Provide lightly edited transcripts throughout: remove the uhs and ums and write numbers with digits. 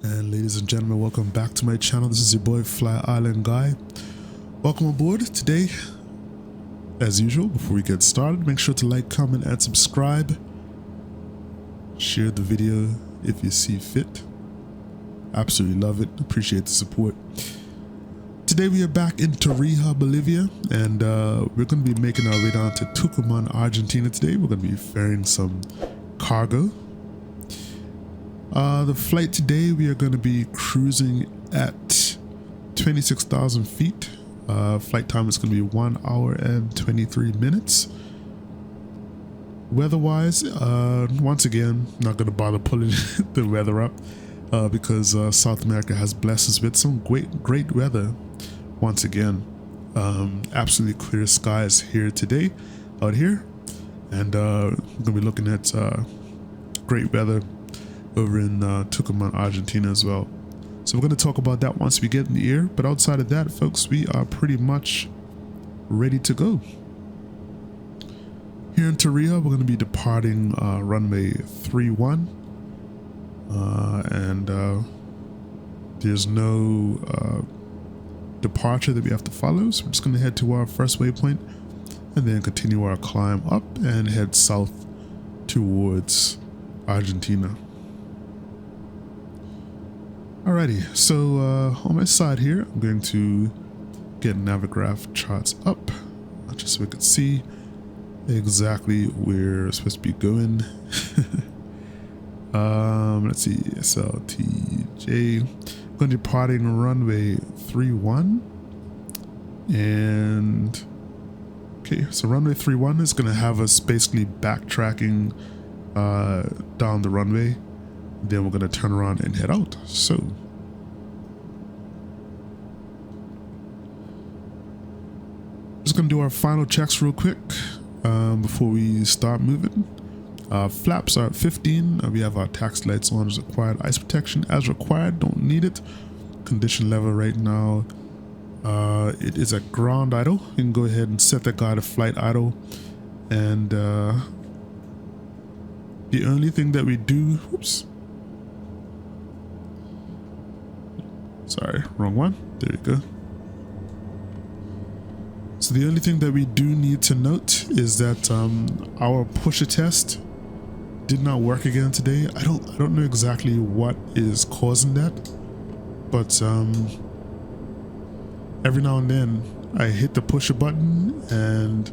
And ladies and gentlemen, welcome back to my channel. This is your boy FlyIslandGuy. Welcome aboard. Today, as usual, before we get started, make sure to like, comment, and subscribe. Share the video if you see fit. Absolutely love it. Appreciate the support. Today we are back in Tarija, Bolivia, and we're going to be making our way down to Tucuman, Argentina today. We're going to be ferrying some cargo. The flight today, we are going to be cruising at 26,000 feet. Flight time is going to be 1 hour and 23 minutes. Weather-wise, once again, not going to bother pulling the weather up because South America has blessed us with some great weather. Once again, absolutely clear skies here today, out here, and we're going to be looking at great weather over in Tucuman, Argentina as well. So we're going to talk about that once we get in the air, but outside of that, folks, we are pretty much ready to go. Here in Tarija, we're going to be departing runway 31, and there's no departure that we have to follow, so we're just going to head to our first waypoint and then continue our climb up and head south towards Argentina. Alrighty, so on my side here, I'm going to get Navigraph charts up, just so we can see exactly where we're supposed to be going. Let's see, SLTJ. I'm going to be departing runway 31, and okay, so runway 31 is going to have us basically backtracking down the runway. Then we're going to turn around and head out. So just going to do our final checks real quick before we start moving. Flaps are at 15. We have our taxi lights on as required. Ice protection as required. Don't need it. Condition level right now, it is at ground idle. You can go ahead and set that guy to flight idle. And the only thing that we do, oops, sorry, wrong one. There you go. So the only thing that we do need to note is that our pusher test did not work again today. I don't know exactly what is causing that, but every now and then I hit the pusher button and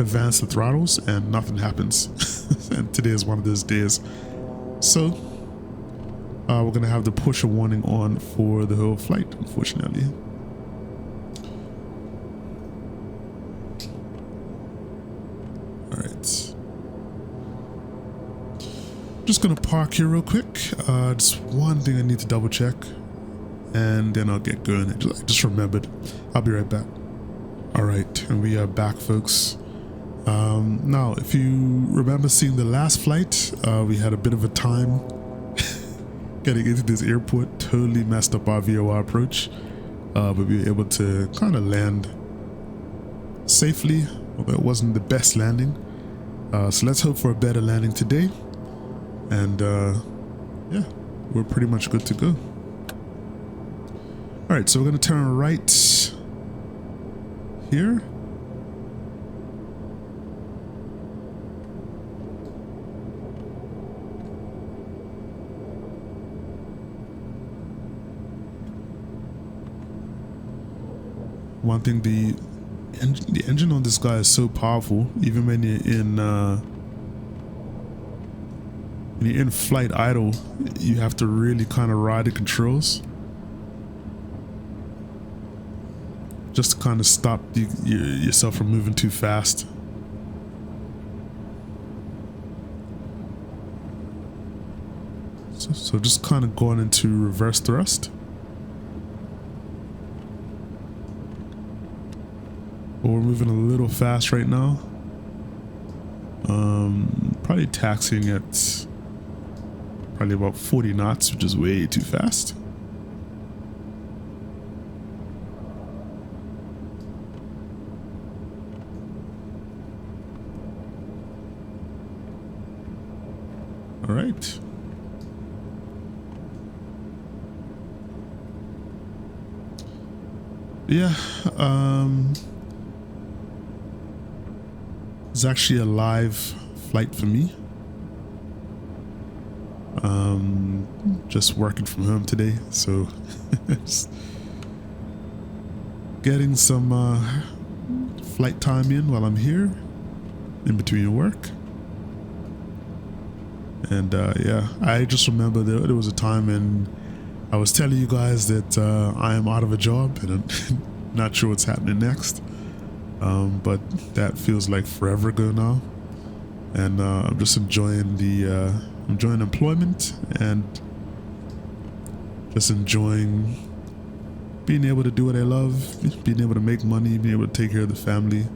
advance the throttles and nothing happens. And today is one of those days. So we're gonna have the pusher warning on for the whole flight, unfortunately. All right, just gonna park here real quick. Just one thing I need to double check, and then I'll get going. I just remembered. I'll be right back. All right, and we are back, folks. Now, if you remember seeing the last flight, we had a bit of a time getting into this airport. Totally messed up our VOR approach, but we were able to kind of land safely, although it wasn't the best landing. So let's hope for a better landing today, and yeah, we're pretty much good to go. All right, so we're going to turn right here. One thing, the engine on this guy is so powerful. Even when you're in flight idle, you have to really kind of ride the controls just to kind of stop yourself from moving too fast. So just kind of going into reverse thrust. But we're moving a little fast right now. Probably taxiing at probably about 40 knots, which is way too fast. All right. Yeah, it's actually a live flight for me. Just working from home today, so just getting some flight time in while I'm here in between work. And yeah, I just remember there was a time when I was telling you guys that I am out of a job and I'm not sure what's happening next. But that feels like forever ago now, and I'm just enjoying enjoying employment and just enjoying being able to do what I love, being able to make money, being able to take care of the family,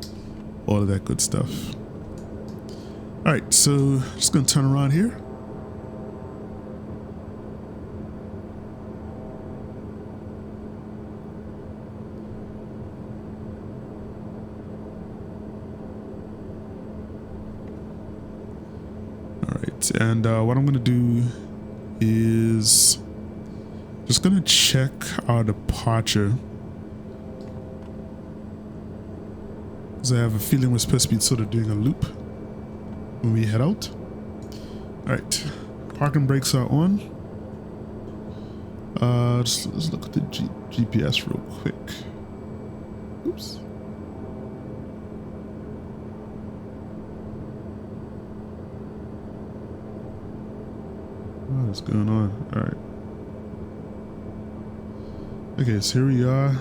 all of that good stuff. All right, so just gonna turn around here. And what I'm gonna do is just gonna check our departure, because I have a feeling we're supposed to be sort of doing a loop when we head out. All right, parking brakes are on. Let's look at the GPS real quick. Oops. What's going on? All right. Okay, so here we are.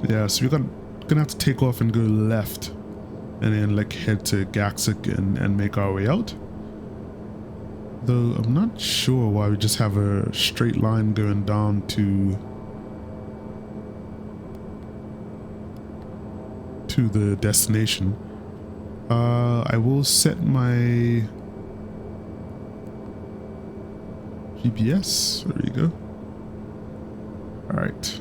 Yeah, so we're gonna have to take off and go left, and then like head to Gaxic and make our way out. Though I'm not sure why we just have a straight line going down to the destination. I will set my GPS. There you go. All right.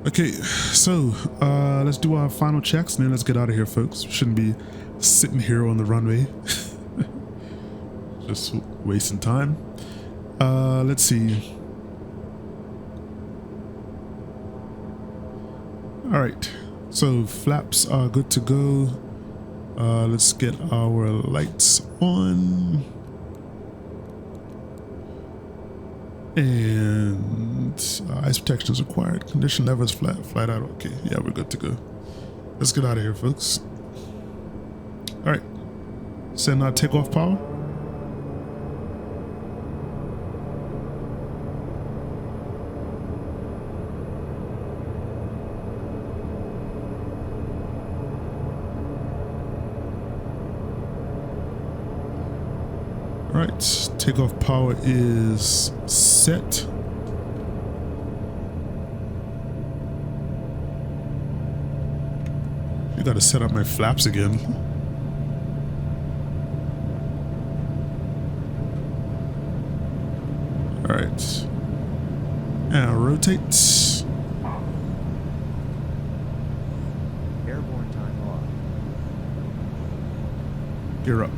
Okay, so let's do our final checks and then let's get out of here, folks. We shouldn't be sitting here on the runway. Just wasting time. Let's see. All right, so flaps are good to go. Let's get our lights on. And ice protection is required. Condition levels flight out. Okay, yeah, we're good to go. Let's get out of here, folks. All right, send our takeoff power. All right, takeoff power is set. You gotta set up my flaps again. All right, and rotate. Airborne time off. Gear up.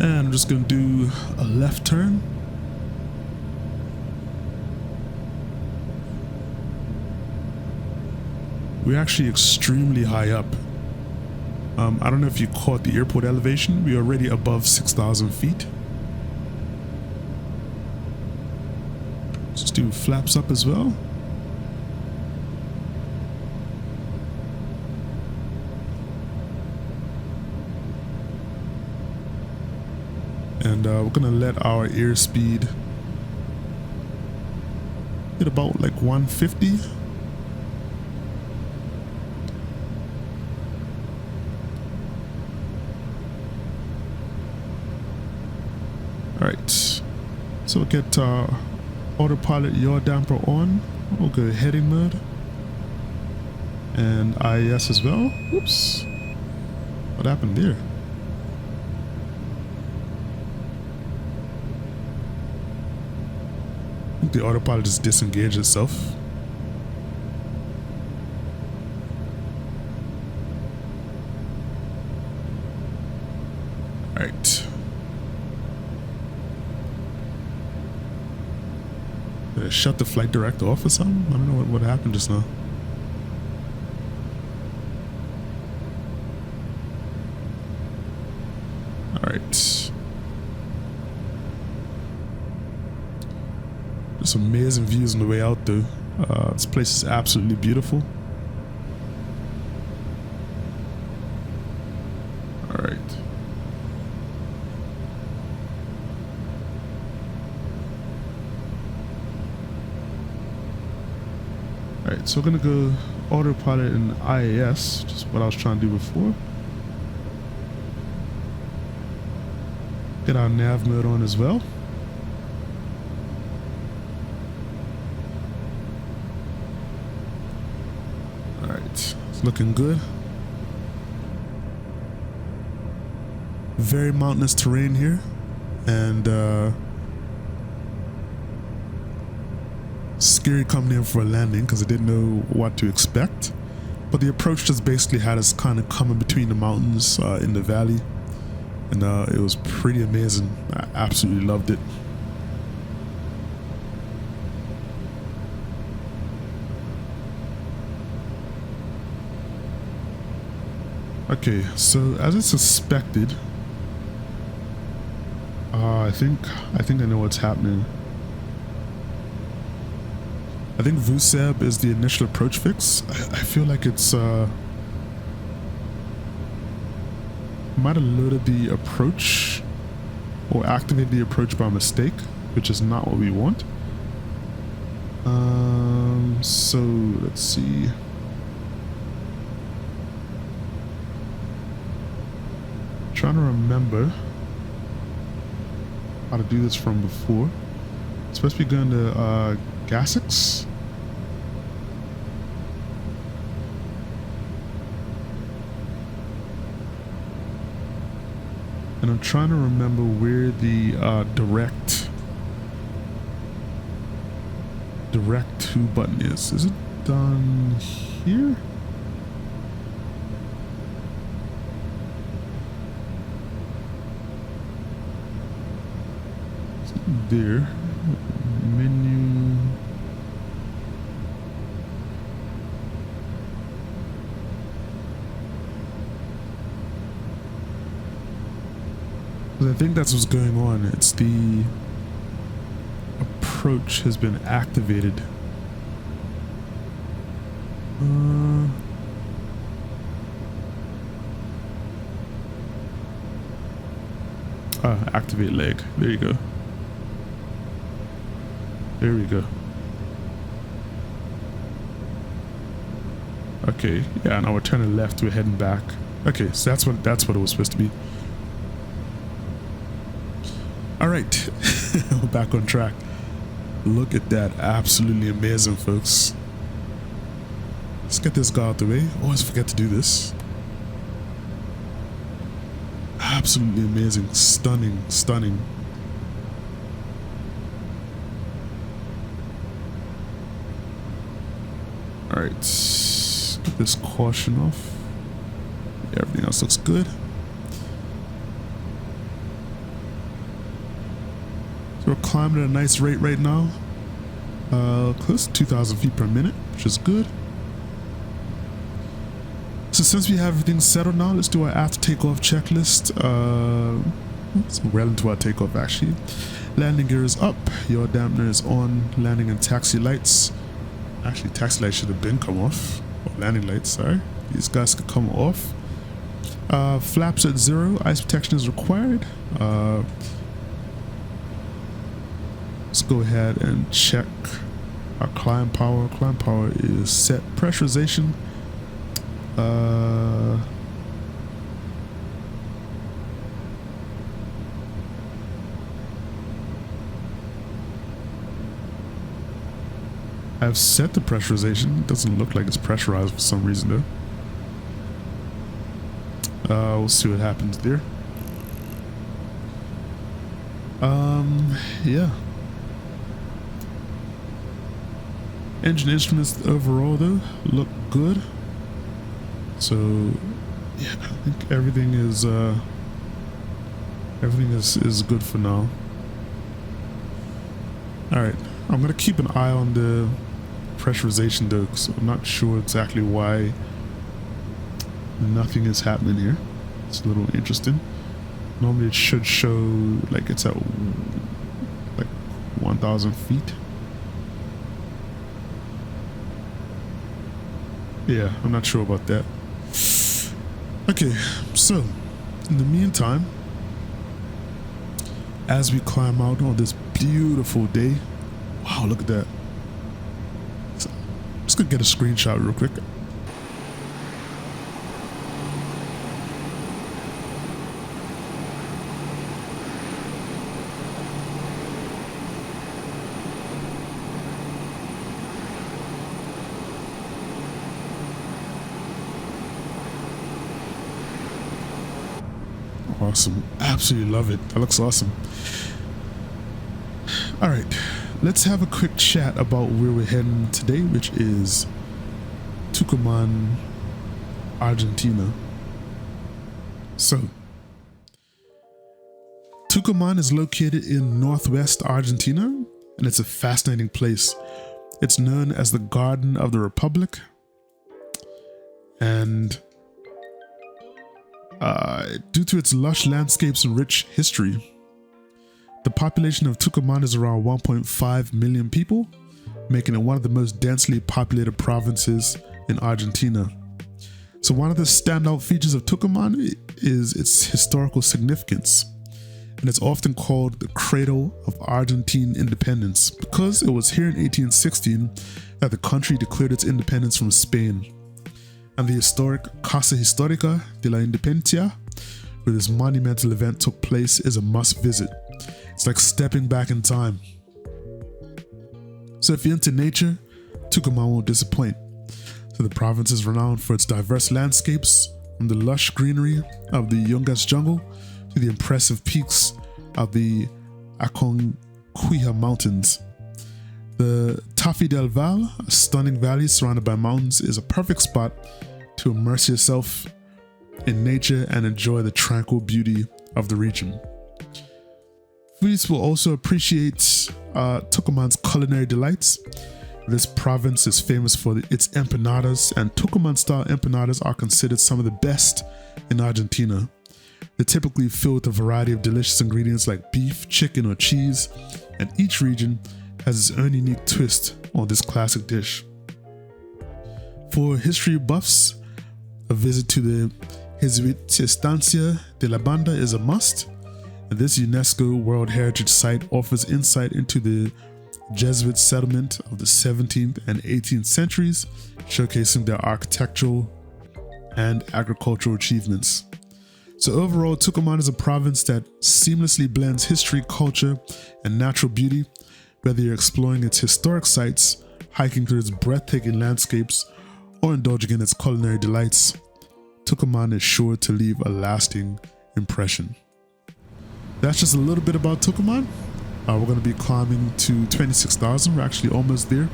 And I'm just going to do a left turn. We're actually extremely high up. I don't know if you caught the airport elevation. We're already above 6,000 feet. Let's do flaps up as well. And we're gonna let our airspeed hit about like 150. All right, so we'll get autopilot yaw damper on. We'll go heading mode and ILS as well. Oops, what happened there? think the autopilot just disengaged itself. Alright. Did it shut the flight direct off or something? I don't know what happened just now. Alright. There's some amazing views on the way out though. This place is absolutely beautiful. Alright. Alright, so we're gonna go autopilot in IAS, just what I was trying to do before. Get our nav mode on as well. Alright, it's looking good. Very mountainous terrain here, and scary coming in for a landing because I didn't know what to expect. But the approach just basically had us kind of coming between the mountains in the valley, and it was pretty amazing. I absolutely loved it. Okay, so as I suspected, I think I know what's happening. I think VUSEB is the initial approach fix. I feel like it's might have loaded the approach or activated the approach by mistake, which is not what we want. So let's see. Trying to remember how to do this from before. It's supposed to be going to Gasix. And I'm trying to remember where the direct to button is. Is it done here? It's not there. Menu. I think that's what's going on. It's the approach has been activated. Activate leg. There you go. There we go. Okay, yeah, now we're turning left, we're heading back. Okay, so that's what it was supposed to be. Alright, we're back on track. Look at that, absolutely amazing, folks. Let's get this guy out the way. Always forget to do this. Absolutely amazing, stunning, stunning. Alright, get this caution off. Yeah, everything else looks good. So we're climbing at a nice rate right now. Close to 2,000 feet per minute, which is good. So since we have everything settled now, let's do our after takeoff checklist. It's well into our takeoff actually. Landing gear is up, yaw dampener is on, landing and taxi lights. Actually, taxi lights should have been come off. Or landing lights, sorry. These guys could come off. Flaps at 0, ice protection is required. Let's go ahead and check our climb power. Climb power is set. Pressurization. I've set the pressurization. It doesn't look like it's pressurized for some reason though. We'll see what happens there. Yeah. Engine instruments overall though look good. So yeah, I think everything is good for now. All right, I'm gonna keep an eye on the pressurization though, because I'm not sure exactly why nothing is happening here. It's a little interesting. Normally it should show like it's at like 1,000 feet. Yeah, I'm not sure about that. Okay, so in the meantime, as we climb out on this beautiful day, wow, look at that. So, I'm just gonna get a screenshot real quick. Awesome. Absolutely love it. That looks awesome. All right, let's have a quick chat about where we're heading today, which is Tucuman, Argentina. So, Tucuman is located in northwest Argentina, and it's a fascinating place. It's known as the Garden of the Republic, and due to its lush landscapes and rich history, the population of Tucuman is around 1.5 million people, making it one of the most densely populated provinces in Argentina. So one of the standout features of Tucuman is its historical significance, and it's often called the cradle of Argentine independence because it was here in 1816 that the country declared its independence from Spain. And the historic Casa Histórica de la Independencia, where this monumental event took place, is a must visit. It's like stepping back in time. So if you're into nature, Tucuman won't disappoint. So the province is renowned for its diverse landscapes, from the lush greenery of the Yungas jungle to the impressive peaks of the Aconcagua Mountains. The Tafí del Val, a stunning valley surrounded by mountains, is a perfect spot to immerse yourself in nature and enjoy the tranquil beauty of the region. Foodies will also appreciate Tucuman's culinary delights. This province is famous for its empanadas, and Tucuman-style empanadas are considered some of the best in Argentina. They're typically filled with a variety of delicious ingredients like beef, chicken, or cheese, and each region has its own unique twist on this classic dish. For history buffs, a visit to the Jesuit Estancia de la Banda is a must, and this UNESCO World Heritage Site offers insight into the Jesuit settlement of the 17th and 18th centuries, showcasing their architectural and agricultural achievements. So overall, Tucuman is a province that seamlessly blends history, culture, and natural beauty. Whether you're exploring its historic sites, hiking through its breathtaking landscapes, or indulging in its culinary delights, Tucuman is sure to leave a lasting impression. That's just a little bit about Tucuman. We're going to be climbing to 26,000. We're actually almost there.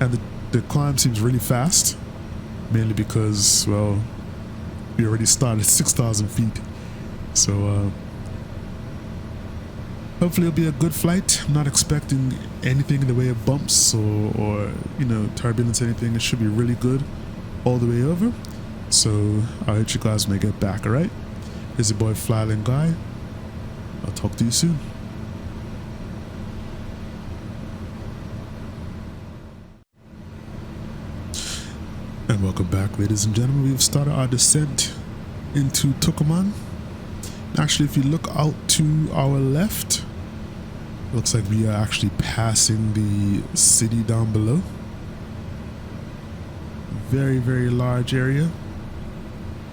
And the climb seems really fast, mainly because, well, we already started at 6,000 feet. So, hopefully it'll be a good flight. I'm not expecting anything in the way of bumps or turbulence or anything. It should be really good all the way over. So I'll hit you guys when I get back, alright? This is your boy FlyIslandGuy. I'll talk to you soon. And welcome back, ladies and gentlemen. We've started our descent into Tucuman. Actually, if you look out to our left, looks like we are actually passing the city down below. Very, very large area.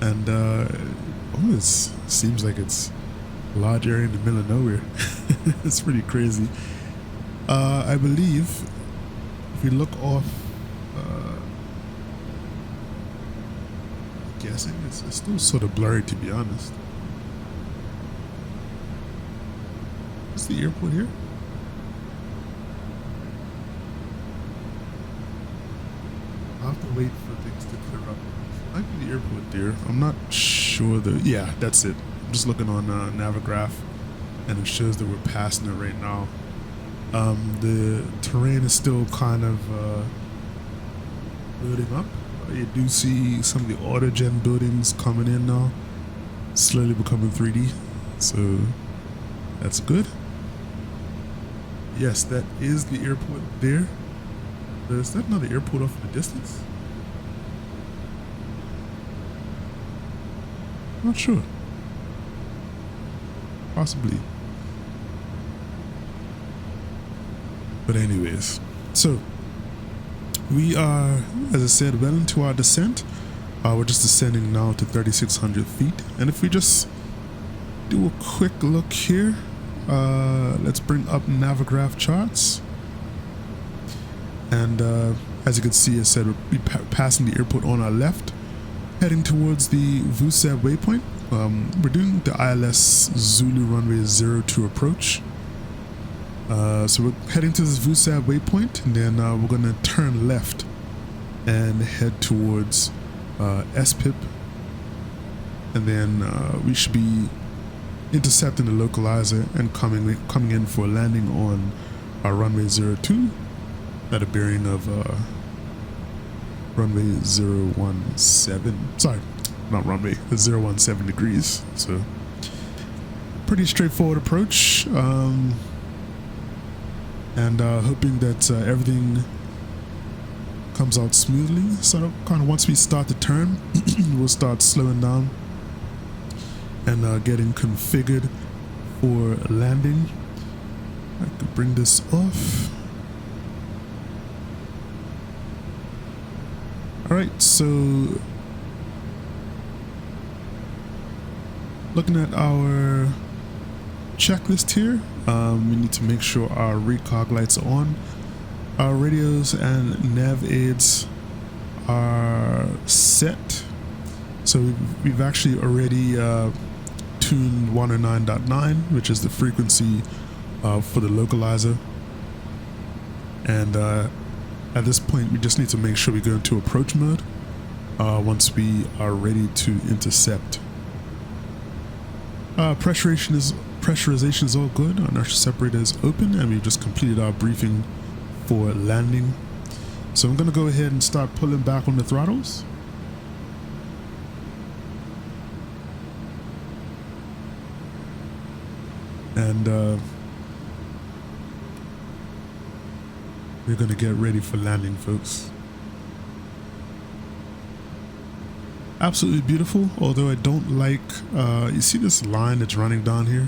And it seems like it's a large area in the middle of nowhere. It's pretty crazy. I believe if we look off, I'm guessing it's still sort of blurry, to be honest. Is the airport here? I'll have to wait for things to clear up. Might be the airport there. I'm not sure though. Yeah, that's it. I'm just looking on Navigraph, and it shows that we're passing it right now. The terrain is still kind of building up. You do see some of the autogen buildings coming in now, slowly becoming 3D, so that's good. Yes, that is the airport there. Is that another airport off in the distance? Not sure. Possibly. But anyways, so we are, as I said, well into our descent. We're just descending now to 3,600 feet. And if we just do a quick look here, let's bring up Navigraph charts. And as you can see, I said we're passing the airport on our left, heading towards the Vucev waypoint. We're doing the ILS Zulu runway 02 approach. So we're heading to this Vucev waypoint, and then we're going to turn left and head towards SPIP, and then we should be intercepting the localizer and coming in for a landing on our runway 02 at a bearing of runway 017. Sorry, not runway, 017 degrees. So pretty straightforward approach. And hoping that everything comes out smoothly. So kind of once we start the turn, we'll start slowing down and getting configured for landing. I could bring this off. All right, so looking at our checklist here, we need to make sure our recog lights are on, our radios and nav aids are set. So we've actually already tuned 109.9, which is the frequency for the localizer, and at this point we just need to make sure we go into approach mode once we are ready to intercept. Pressurization is all good. Our inertial separator is open, and we've just completed our briefing for landing. So I'm going to go ahead and start pulling back on the throttles. And we're going to get ready for landing, folks. Absolutely beautiful, although I don't like, you see this line that's running down here?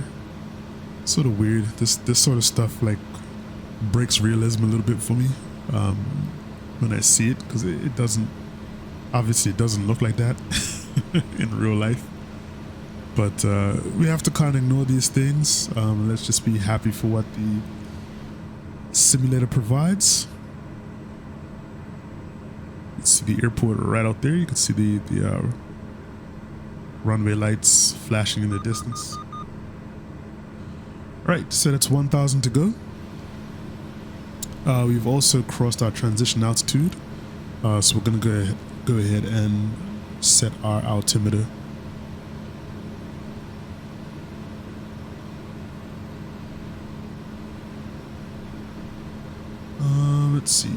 Sort of weird. This sort of stuff like breaks realism a little bit for me when I see it, because it doesn't, obviously it doesn't look like that in real life. But we have to kind of ignore these things. Let's just be happy for what the simulator provides. You see the airport right out there. You can see the runway lights flashing in the distance. Right, so that's 1,000 to go. We've also crossed our transition altitude, so we're gonna go ahead and set our altimeter. Let's see.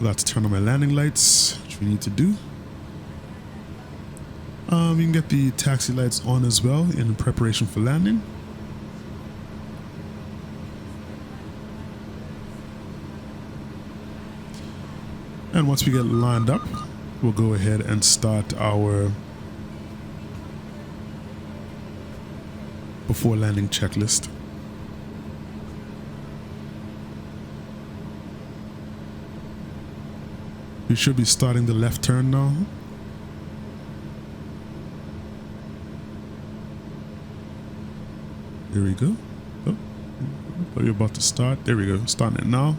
I'll have to turn on my landing lights, which we need to do. We can get the taxi lights on as well in preparation for landing. And once we get lined up, we'll go ahead and start our before landing checklist. We should be starting the left turn now. Here we go. Oh, we're about to start. There we go. Starting it now.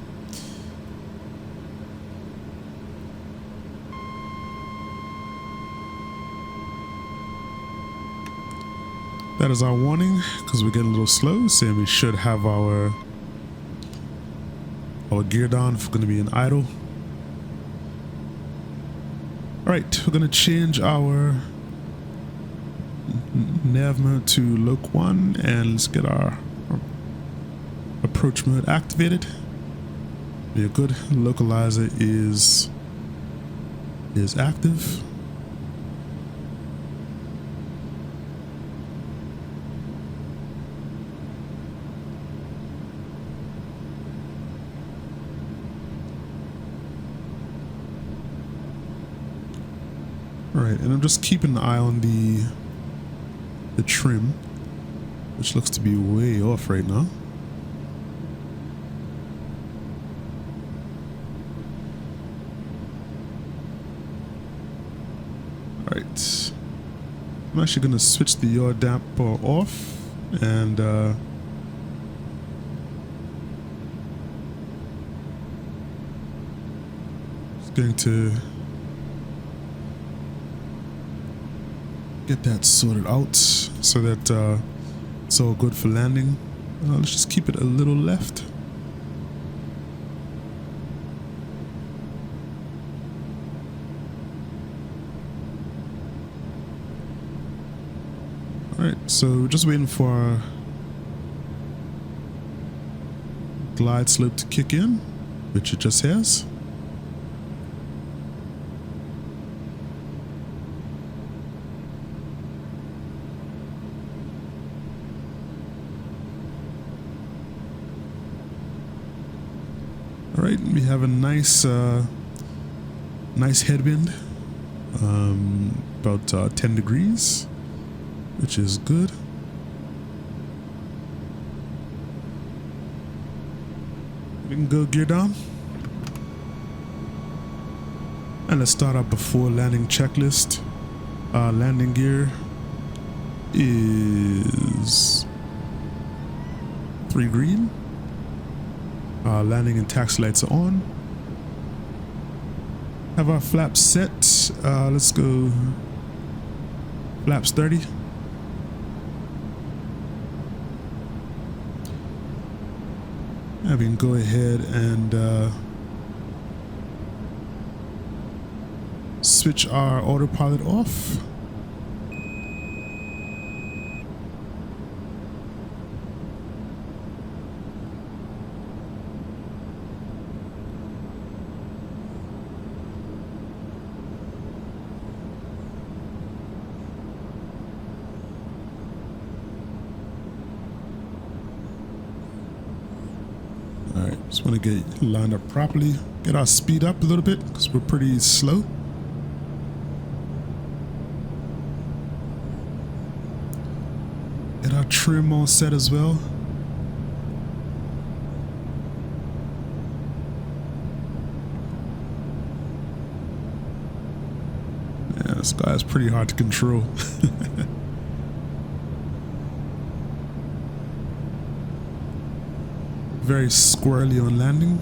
That is our warning, because we're getting a little slow, saying we should have our our gear down if we're going to be in idle. Alright, we're going to change our nav mode to loc 1 and let's get our approach mode activated. Be a good localizer is active. Alright, and I'm just keeping an eye on the trim, which looks to be way off right now. Alright, I'm actually going to switch the yaw damper off and just going to get that sorted out so that it's all good for landing. Let's just keep it a little left. Alright, so we're just waiting for our glide slope to kick in, which it just has. Alright, we have a nice headwind, about 10 degrees, which is good. We can go gear down. And let's start our before landing checklist. Landing gear is 3 green. Landing and taxi lights are on. Have our flaps set. Let's go flaps 30. And we can go ahead and switch our autopilot off. Alright, just want to get lined up properly. Get our speed up a little bit because we're pretty slow. Get our trim all set as well. Yeah, this guy is pretty hard to control. Very squirrely on landing.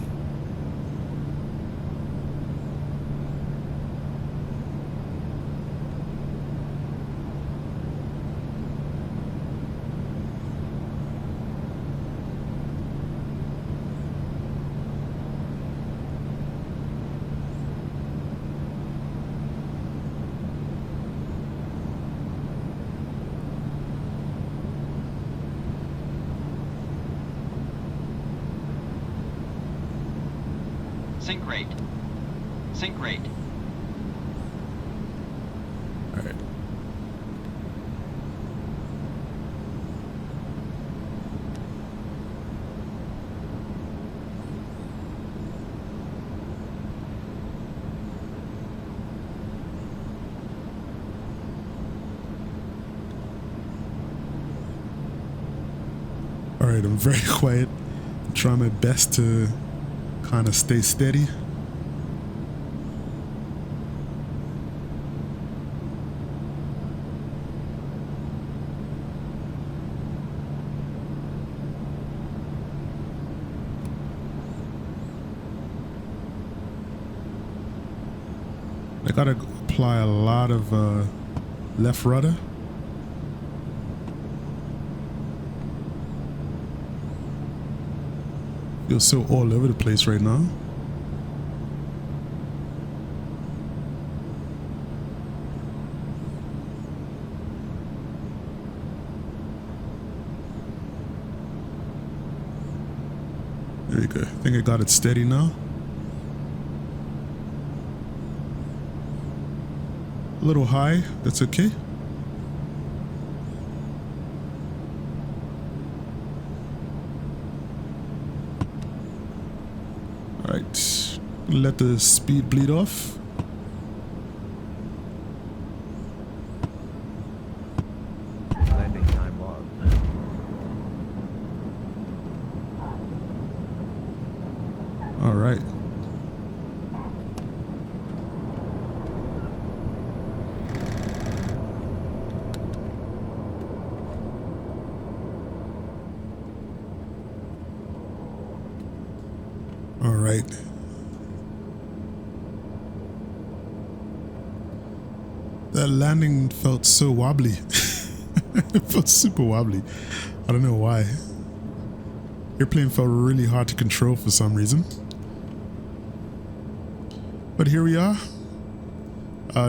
Sync rate. Sync rate. All right. All right, I'm very quiet. I'm trying my best to kind of stay steady. I gotta apply a lot of left rudder. You're so all over the place right now. There we go. I think I got it steady now. A little high, that's okay. Alright, let the speed bleed off. Landing time log. Alright. Alright. That landing felt so wobbly. It felt super wobbly. I don't know why. Airplane felt really hard to control for some reason. But here we are.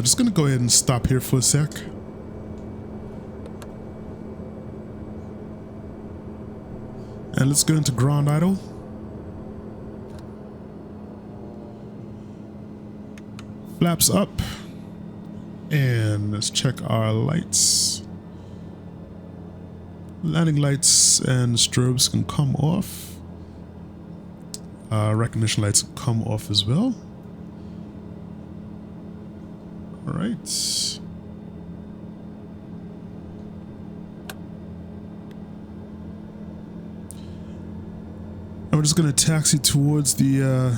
Just gonna go ahead and stop here for a sec. And let's go into ground idle. Flaps up. And let's check our lights. Landing lights and strobes can come off. Recognition lights can come off as well. Alright. And we're just going to taxi towards the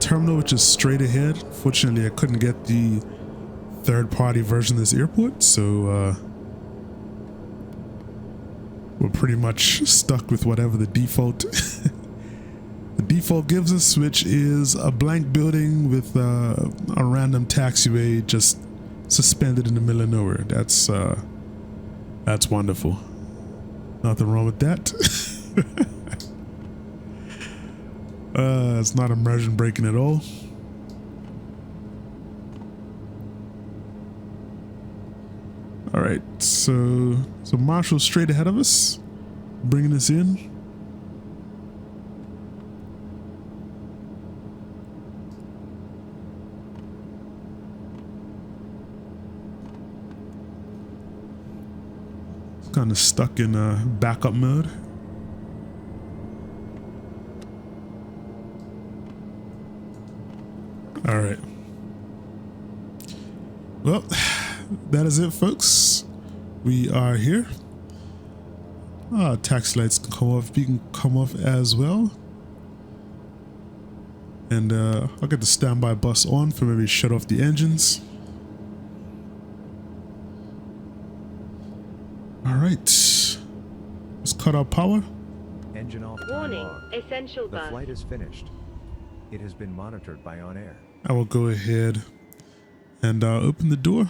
terminal, which is straight ahead. Fortunately, I couldn't get the third-party version of this airport, so we're pretty much stuck with whatever the default the default gives us, which is a blank building with a random taxiway just suspended in the middle of nowhere. That's wonderful. Nothing wrong with that. It's not immersion breaking at all. All right, so Marshall's straight ahead of us, bringing us in. It's kind of stuck in backup mode. All right. Well, that is it, folks. We are here. Taxi lights can come off. We can come off as well. And I'll get the standby bus on for maybe shut off the engines. All right. Let's cut our power. Engine off. Warning, essential The bus. flight is finished. It has been monitored by On Air. I will go ahead and open the door.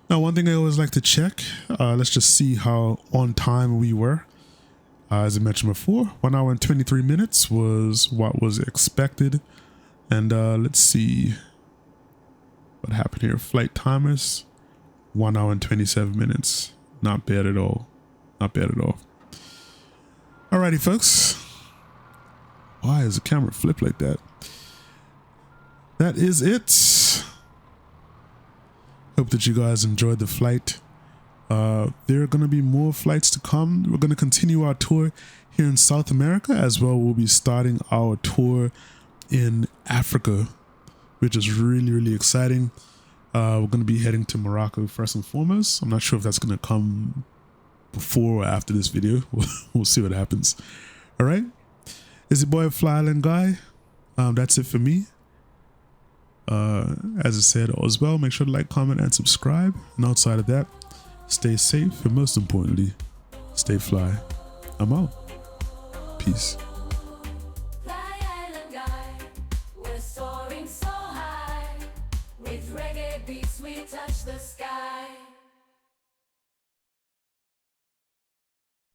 Now, one thing I always like to check, let's just see how on time we were. As I mentioned before, 1 hour and 23 minutes was what was expected. And let's see what happened here. Flight timers, 1 hour and 27 minutes. Not bad at all. Not bad at all. Alrighty, folks. Why is the camera flip like that? That is it. Hope that you guys enjoyed the flight. There are going to be more flights to come. We're going to continue our tour here in South America as well. We'll be starting our tour in Africa, which is really, really exciting. We're going to be heading to Morocco first and foremost. I'm not sure if that's going to come before or after this video. We'll see what happens. All right. It's your boy FlyIslandGuy. That's it for me. As I said, as well, make sure to like, comment, and subscribe. And outside of that, stay safe and most importantly, stay fly. I'm out. Peace. FlyIslandGuy, we're soaring so high. With reggae beats, we touch the sky.